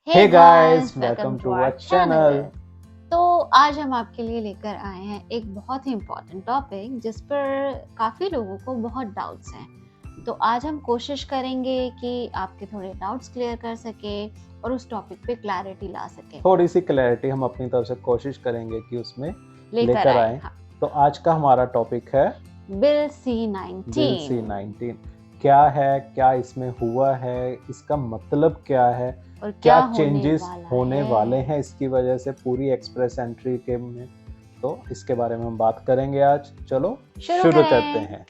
Hey guys, welcome welcome to to our our channel. channel. तो आज हम आपके लिए लेकर आए हैं एक बहुत ही इम्पोर्टेंट टॉपिक जिस पर काफ़ी लोगों को बहुत डाउट्स हैं। तो आज हम कोशिश करेंगे कि आपके थोड़े डाउट्स क्लियर कर सके और उस टॉपिक पे क्लैरिटी ला सके, थोड़ी सी क्लैरिटी हम अपनी तरफ से कोशिश करेंगे कि उसमें लेकर लेकर आए। आए। हाँ, तो आज का हमारा टॉपिक है बिल बिल C-19 C-19। क्या है, क्या इसमें हुआ है, इसका मतलब क्या है, और क्या होने चेंजेस वाला होने है। वाले हैं इसकी वजह से पूरी एक्सप्रेस एंट्री के में। तो इसके बारे में हम बात करेंगे आज। चलो शुरू करें। करते हैं।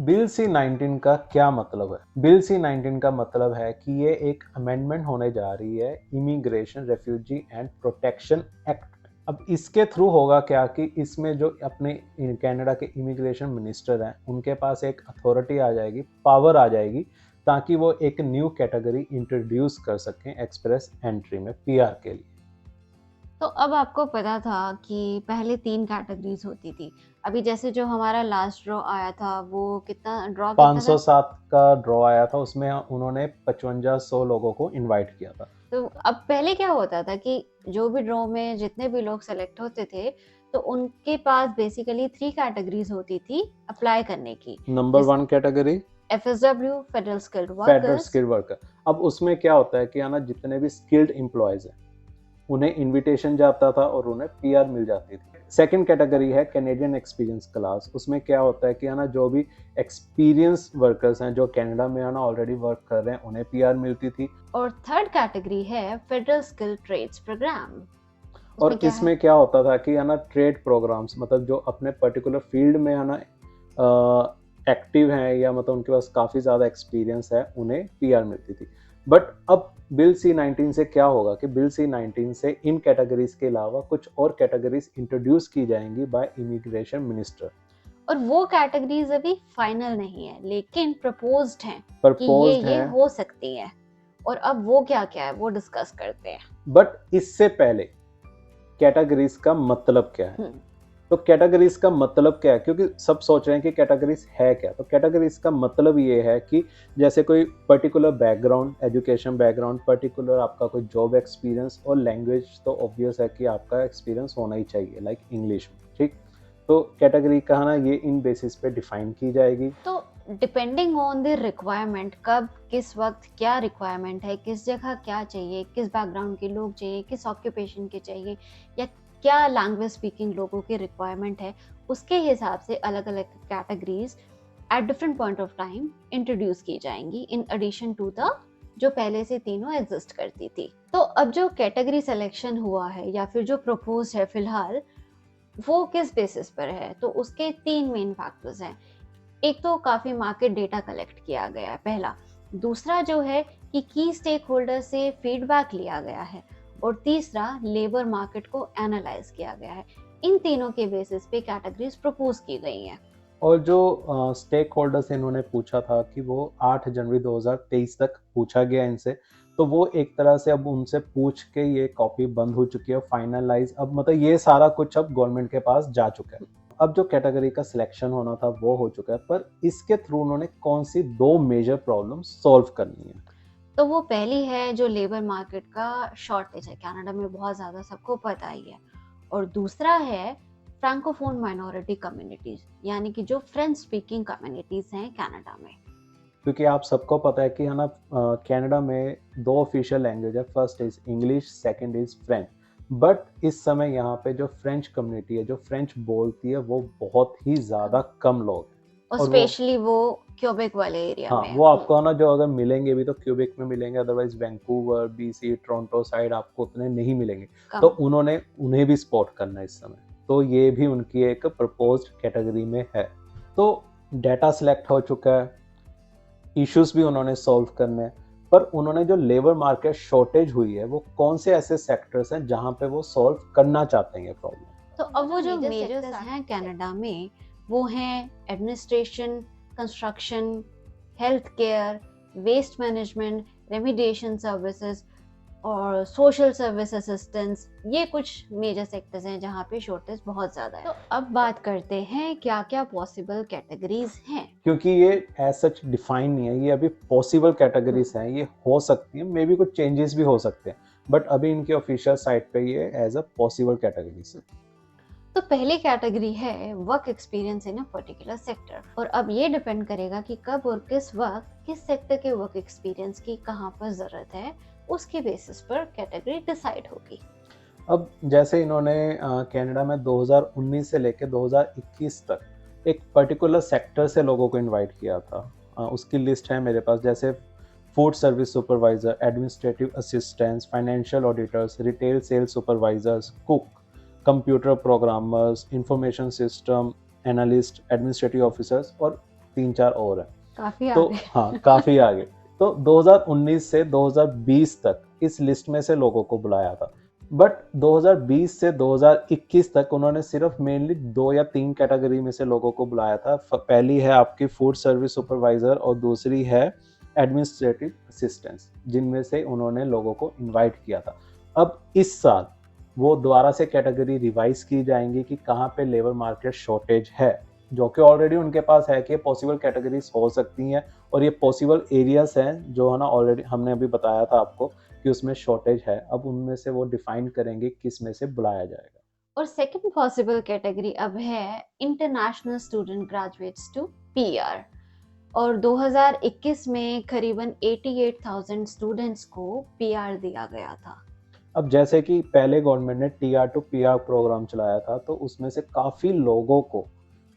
बिल C-19 का क्या मतलब है? बिल C-19 का मतलब है कि ये एक अमेंडमेंट होने जा रही है immigration, refugee and protection act. अब इसके थ्रू होगा क्या कि इसमें जो अपने कनाडा के इमिग्रेशन मिनिस्टर हैं उनके पास एक अथॉरिटी आ जाएगी, पावर आ जाएगी, ताकि वो एक न्यू कैटेगरी इंट्रोड्यूस कर सकें एक्सप्रेस एंट्री में पीआर के लिए। तो अब आपको पता था कि पहले 3 कैटेगरीज होती थी। अभी जैसे जो हमारा लास्ट ड्रॉ आया था वो कितना था? 507 का ड्रॉ आया था, उसमें उन्होंने 5500 लोगों को इनवाइट किया था। तो अब पहले क्या होता था कि जो भी ड्रॉ में जितने भी लोग सेलेक्ट होते थे तो उनके पास बेसिकली 3 कैटेगरीज होती थी अप्लाई करने की। Number 1 category FSW federal skilled federal workers. Skilled worker. अब उसमें क्या होता है कि है ना, जितने भी स्किल्ड एम्प्लॉयज हैं उन्हें इनविटेशन जाता था और उन्हें पीआर मिल जाती थी। सेकंड कैटेगरी है कैनेडियन एक्सपीरियंस क्लास। उसमें क्या होता है कि है ना, जो भी एक्सपीरियंस वर्कर्स हैं जो कनाडा में है ना ऑलरेडी वर्क कर रहे हैं उन्हें पीआर मिलती थी। और थर्ड कैटेगरी है फेडरल स्किल ट्रेड्स प्रोग्राम। और इसमें क्या होता था कि है ना, ट्रेड प्रोग्राम्स, मतलब जो अपने पर्टिकुलर फील्ड में है ना एक्टिव हैं या मतलब उनके पास काफ़ी ज़्यादा एक्सपीरियंस है उन्हें पीआर मिलती थी। बट अब बिल C-19 से क्या होगा कि बिल C-19 से इन कैटेगरीज के अलावा कुछ और कैटेगरीज इंट्रोड्यूस की जाएंगी बाय इमिग्रेशन मिनिस्टर। और वो कैटेगरीज अभी फाइनल नहीं है लेकिन प्रपोज्ड हैं कि प्रपोज्ड ये है, हो सकती है। और अब वो क्या क्या है वो डिस्कस करते हैं। बट इससे पहले कैटेगरीज का मतलब क्या है? तो कैटेगरीज का मतलब क्या है, क्योंकि सब सोच रहे हैं कि कैटेगरीज है क्या। तो कैटेगरीज का मतलब ये है कि जैसे कोई particular background, education background, particular आपका कोई जॉब एक्सपीरियंस और लैंग्वेज, तो ऑब्वियस है कि आपका एक्सपीरियंस होना ही चाहिए, लाइक इंग्लिश में, ठीक। तो कैटेगरी का ना ये इन बेसिस पे डिफाइन की जाएगी। तो डिपेंडिंग ऑन द रिक्वायरमेंट, कब किस वक्त क्या रिक्वायरमेंट है, किस जगह क्या चाहिए, किस बैकग्राउंड के लोग चाहिए, किस ऑक्यूपेशन के चाहिए, या क्या लैंग्वेज स्पीकिंग लोगों की रिक्वायरमेंट है, उसके हिसाब से अलग अलग categories at different point of time introduce की जाएंगी इन एडिशन टू द जो पहले से तीनों एग्जिस्ट करती थी। तो अब जो कैटेगरी सिलेक्शन हुआ है या फिर जो प्रपोज है फिलहाल, वो किस बेसिस पर है? तो उसके 3 मेन फैक्टर्स हैं। एक तो काफी मार्केट डेटा कलेक्ट किया गया है, पहला। दूसरा जो है कि की स्टेक होल्डर से फीडबैक लिया गया है। और तीसरा लेबर मार्केट को एनालाइज किया गया है। इन तीनों के बेसिस पे कैटेगरीज प्रपोज की गई हैं। और जो स्टेक होल्डर्स इन्होंने पूछा था कि वो 8 जनवरी 2023 तक पूछा गया इनसे, तो वो एक तरह से अब उनसे पूछ के ये कॉपी बंद हो चुकी है, फाइनलाइज, अब मतलब ये सारा कुछ अब गवर्नमेंट के पास जा चुका है। अब जो कैटेगरी का सिलेक्शन होना था वो हो चुका है, पर इसके थ्रू उन्होंने कौन सी 2 मेजर प्रॉब्लम सॉल्व करनी है? तो वो पहली है जो लेबर मार्केट का शॉर्टेज है, कनाडा में बहुत ज़्यादा, सबको पता ही है। और दूसरा है फ्रैंकोफोन माइनॉरिटी कम्युनिटीज, यानी कि जो फ्रेंच स्पीकिंग कम्युनिटीज हैं कनाडा में। क्योंकि आप सबको पता है कि है ना, कनाडा में 2 ऑफिशियल लैंग्वेज है, first is English, second is French. But इस समय यहाँ पे जो फ्रेंच कम्युनिटी है, जो फ्रेंच बोलती है, वो बहुत ही ज़्यादा कम लोग हैं। और और स्पेशली वो क्यूबेक वाले एरिया हाँ, में। वो आपको है ना, जो अगर मिलेंगे भी तो क्यूबेक में मिलेंगे, otherwise Vancouver, BC, Toronto side आपको उतने नहीं मिलेंगे। तो उन्होंने उन्हें भी स्पॉट करना है इस समय। तो ये भी उनकी एक प्रपोज्ड कैटेगरी में है। तो डाटा सिलेक्ट हो चुका है, इश्यूज भी उन्होंने सॉल्व करने हैं, पर उन्होंने जो लेबर मार्केट शॉर्टेज हुई है वो कौन से ऐसे सेक्टर्स हैं जहां पे वो सॉल्व करना चाहते हैं ये प्रॉब्लम? तो अब वो जो मेजर्स हैं कनाडा में वो हैं administration, construction, health care, waste management, remediation services और सोशल सर्विस असिस्टेंट्स, ये कुछ मेजर सेक्टर्स हैं जहाँ पे शॉर्टेज बहुत ज़्यादा है। तो अब बात करते हैं क्या क्या पॉसिबल कैटेगरीज हैं। क्योंकि ये एज सच डिफाइन नहीं है, ये अभी पॉसिबल कैटेगरीज हैं, ये हो सकती हैं, मे बी कुछ चेंजेस भी हो सकते हैं, बट अभी इनके ऑफिशियल साइट पे ये एज अ पॉसिबल कैटेगरीज है। तो पहली कैटेगरी है work experience in a particular sector, और अब ये डिपेंड करेगा कि कब और किस वक्त किस सेक्टर के वर्क एक्सपीरियंस की कहाँ पर ज़रूरत है, उसके बेसिस पर कैटेगरी डिसाइड होगी। अब जैसे इन्होंने कनाडा में 2019 से लेकर 2021 तक एक पर्टिकुलर सेक्टर से लोगों को इनवाइट किया था। उसकी लिस्ट है मेरे पास, जैसे food service supervisor, administrative assistants, financial auditors, retail sales supervisors, cook, computer programmers, information system analyst, administrative officers और 3-4 और हैं। काफ़ी तो आगे। हाँ, काफ़ी आगे। तो 2019 से 2020 तक इस लिस्ट में से लोगों को बुलाया था, बट 2020 से 2021 तक उन्होंने सिर्फ मेनली 2 या 3 कैटेगरी में से लोगों को बुलाया था। पहली है आपकी फूड सर्विस सुपरवाइजर और दूसरी है एडमिनिस्ट्रेटिव असिस्टेंट्स, जिनमें से उन्होंने लोगों को इनवाइट किया था। अब इस साल वो दोबारा से कैटेगरी रिवाइज की जाएंगी कि कहाँ पे लेबर मार्केट शॉर्टेज है, जो कि ऑलरेडी उनके पास है कि पॉसिबल कैटेगरीज हो सकती हैं, और ये पॉसिबल एरियाज हैं जो है ना, ऑलरेडी हमने अभी बताया था आपको कि उसमें शॉर्टेज है। अब उनमें से वो डिफाइन करेंगे किस में से बुलाया जाएगा। और सेकंड पॉसिबल कैटेगरी अब है international student graduates to PR, और 2021 में करीबन 88,000 स्टूडेंट्स को पीआर दिया गया था। अब जैसे कि पहले गवर्नमेंट ने टीआर टू पीआर प्रोग्राम चलाया था, तो उसमें से काफ़ी लोगों को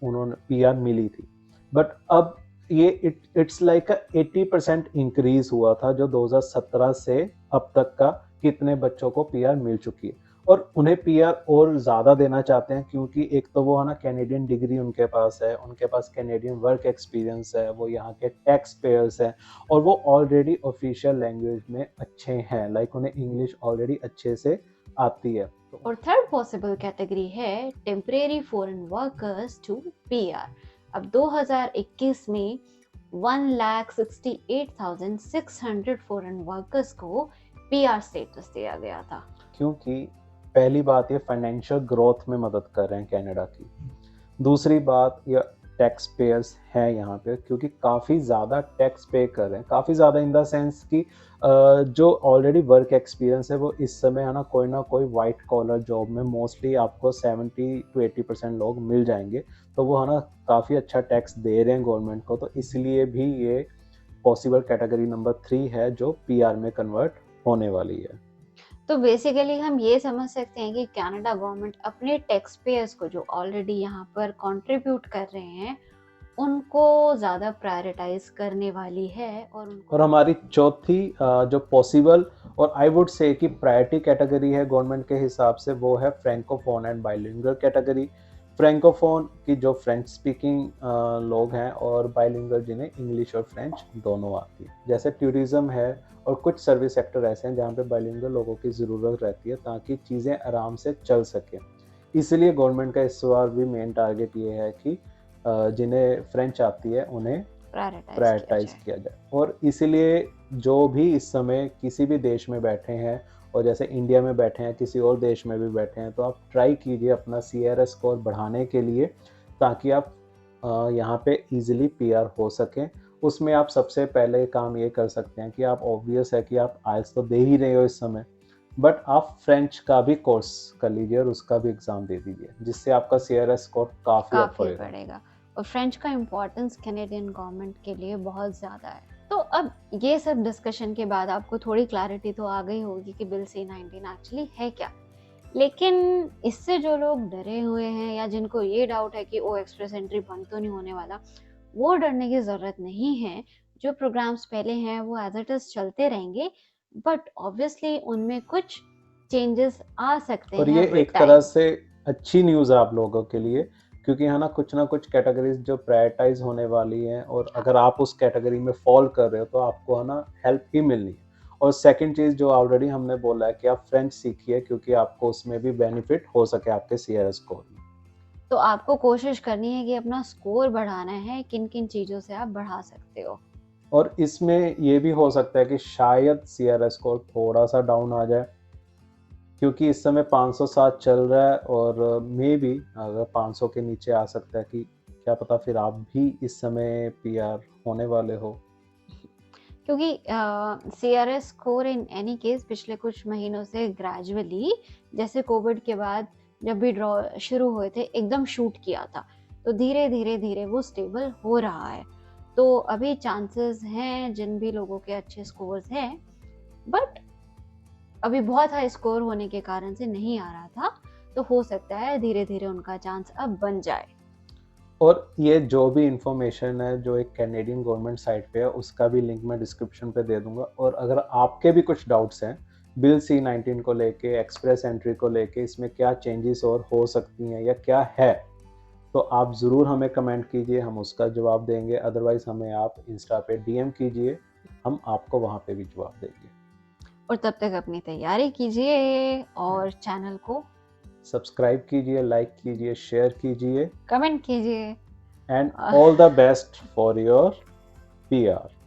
उन्होंने पीआर मिली थी, बट अब ये इट्स लाइक 80% इंक्रीज हुआ था जो 2017 से अब तक का, कितने बच्चों को पीआर मिल चुकी है, और उन्हें पीआर और ज़्यादा देना चाहते हैं, क्योंकि एक तो वो है ना कैनेडियन डिग्री उनके पास है, उनके पास कैनेडियन वर्क एक्सपीरियंस है, वो यहाँ के टैक्स पेयर्स हैं, और वो ऑलरेडी ऑफिशियल लैंग्वेज में अच्छे हैं, लाइक उन्हें इंग्लिश ऑलरेडी अच्छे से आती है। और थर्ड पॉसिबल कैटेगरी है temporary foreign workers to PR. अब 2021 में 1,68,600 फॉरेन वर्कर्स को पीआर स्टेटस दिया गया था। क्योंकि पहली बात, ये फाइनेंशियल ग्रोथ में मदद कर रहे हैं कनाडा की। दूसरी बात, ये टैक्स पेयर्स हैं यहाँ पे, क्योंकि काफ़ी ज़्यादा टैक्स पे कर रहे हैं, काफ़ी ज़्यादा इन द सेंस कि जो ऑलरेडी वर्क एक्सपीरियंस है वो इस समय है ना कोई वाइट कॉलर जॉब में मोस्टली आपको 70 to 80% लोग मिल जाएंगे, तो वो है ना काफ़ी अच्छा टैक्स दे रहे हैं गवर्नमेंट को, तो इसलिए भी ये पॉसिबल कैटेगरी नंबर 3 है जो पीआर में कन्वर्ट होने वाली है। तो बेसिकली हम ये समझ सकते हैं कि कनाडा गवर्नमेंट अपने टैक्स पेयर्स को जो ऑलरेडी यहाँ पर कंट्रीब्यूट कर रहे हैं उनको ज़्यादा प्रायोरिटाइज करने वाली है, और हमारी चौथी जो पॉसिबल और आई वुड से कि प्रायोरिटी कैटेगरी है गवर्नमेंट के हिसाब से, वो है francophone and bilingual category. Francophone की जो फ्रेंच स्पीकिंग लोग हैं, और बाइलिंगुअल जिन्हें इंग्लिश और फ्रेंच दोनों आती है, जैसे टूरिज्म है और कुछ सर्विस सेक्टर ऐसे हैं जहाँ पे बाइलिंगुअल लोगों की ज़रूरत रहती है ताकि चीज़ें आराम से चल सकें। इसलिए गवर्नमेंट का इस बार भी मेन टारगेट ये है कि जिन्हें फ्रेंच आती है उन्हें प्रायोरिटाइज किया जाए। और इसीलिए जो भी इस समय किसी भी देश में बैठे हैं, और जैसे इंडिया में बैठे हैं, किसी और देश में भी बैठे हैं, तो आप ट्राई कीजिए अपना CRS स्कोर बढ़ाने के लिए, ताकि आप यहाँ पे इजीली पीआर हो सकें। उसमें आप सबसे पहले काम ये कर सकते हैं कि आप, ऑब्वियस है कि आप आइल्स तो दे ही रहे हो इस समय, बट आप फ्रेंच का भी कोर्स कर लीजिए और उसका भी एग्ज़ाम दे दीजिए, जिससे आपका CRS स्कोर काफ़ी अप बढ़ेगा। और फ्रेंच का इम्पोर्टेंस कैनेडियन गवर्नमेंट के लिए बहुत ज़्यादा है। तो अब ये सब डिस्कशन के बाद आपको थोड़ी क्लैरिटी तो आ गई होगी कि बिल C-19 एक्चुअली है क्या, लेकिन इससे जो लोग डरे हुए हैं या जिनको ये डाउट है कि ओ एक्सप्रेस एंट्री बंद तो नहीं होने वाला, वो डरने की ज़रूरत नहीं है। जो प्रोग्राम्स पहले हैं वो एज इट इज़ चलते रहेंगे, बट ऑब्वियसली उनमें कुछ चेंजेस आ सकते हैं। और ये एक तरह से अच्छी न्यूज़ है आप लोगों के लिए, क्योंकि है ना कुछ कैटेगरीज जो प्रायोरिटाइज होने वाली हैं, और अगर आप उस कैटेगरी में फॉल कर रहे हो तो आपको है ना हेल्प ही मिलनी है। और सेकंड चीज़ जो ऑलरेडी हमने बोला है कि आप फ्रेंच सीखिए, क्योंकि आपको उसमें भी बेनिफिट हो सके आपके CRS स्कोर में। तो आपको कोशिश करनी है कि अपना स्कोर बढ़ाना है, किन किन चीज़ों से आप बढ़ा सकते हो। और इसमें ये भी हो सकता है कि शायद CRS स्कोर थोड़ा सा डाउन आ जाए, क्योंकि इस समय 507 चल रहा है और मे बी अगर 500 के नीचे आ सकता है कि क्या पता फिर आप भी इस समय PR होने वाले हो। क्योंकि CRS score in any case पिछले कुछ महीनों से ग्रेजुअली, जैसे कोविड के बाद जब भी ड्रॉ शुरू हुए थे, एकदम शूट किया था, तो धीरे धीरे धीरे वो स्टेबल हो रहा है। तो अभी चांसेस हैं जिन भी लोगों के अच्छे स्कोर्स हैं, बट अभी बहुत हाई स्कोर होने के कारण से नहीं आ रहा था, तो हो सकता है धीरे धीरे उनका चांस अब बन जाए। और ये जो भी इंफॉर्मेशन है जो एक कैनेडियन गवर्नमेंट साइट पे है, उसका भी लिंक मैं डिस्क्रिप्शन पे दे दूंगा। और अगर आपके भी कुछ डाउट्स हैं बिल C-19 को लेके, एक्सप्रेस एंट्री को लेके, इसमें क्या चेंजेस और हो सकती हैं या क्या है, तो आप ज़रूर हमें कमेंट कीजिए, हम उसका जवाब देंगे। अदरवाइज हमें आप इंस्टा पे DM कीजिए, हम आपको वहाँ पे भी जवाब देंगे। और तब तक अपनी तैयारी कीजिए और चैनल को सब्सक्राइब कीजिए, लाइक कीजिए, शेयर कीजिए, कमेंट कीजिए। And all the best for your PR।